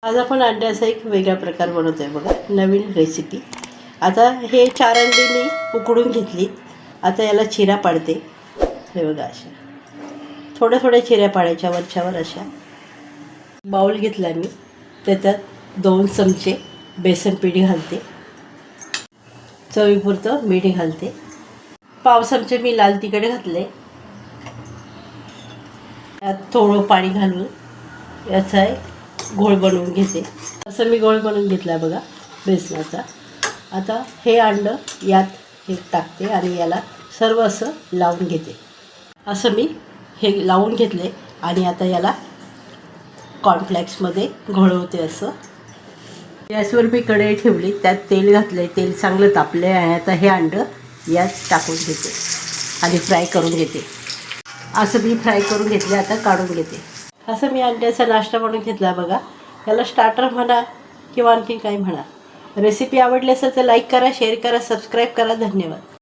आज आपण अंड्याचा एक वेगळा प्रकार बनवतोय बघा, नवीन रेसिपी। आता हे 4 अंडी मी उकडून घेतली। आता याला चिरा पाडते। हे बघा, अशा थोड्या थोड्या चिऱ्या पाडायच्या वरच्यावर अशा। बाउल घेतला मी, त्याच्यात 2 चमचे बेसन पीठ घालते, चवीपुरतं मीठ घालते, पाव चमचे मी लाल तिखट घातले, यात थोडं पाणी घालून याचा एक घोळ बनवून घेते। असं मी घोळ बनवून घेतला बघा बेसनाचा। आता हे अंडं यात हे टाकते आणि याला सर्व असं लावून घेते। असं मी हे लावून घेतले आणि आता याला कॉर्नफ्लेक्समध्ये घोळवते। असं गॅसवर मी कढई ठेवली, त्यात तेल घातले, तेल चांगलं तापले आणि आता हे अंडं यात टाकून घेते आणि फ्राय करून घेते। असं मी फ्राय करून घेतले, आता काढून घेते। असं मी अंड्याचा नाश्ता बनवून घेतला बघा। याला स्टार्टर म्हणा किंवा आणखी काही म्हणा। रेसिपी आवडली असेल तर लाईक करा, शेअर करा, सबस्क्राईब करा। धन्यवाद।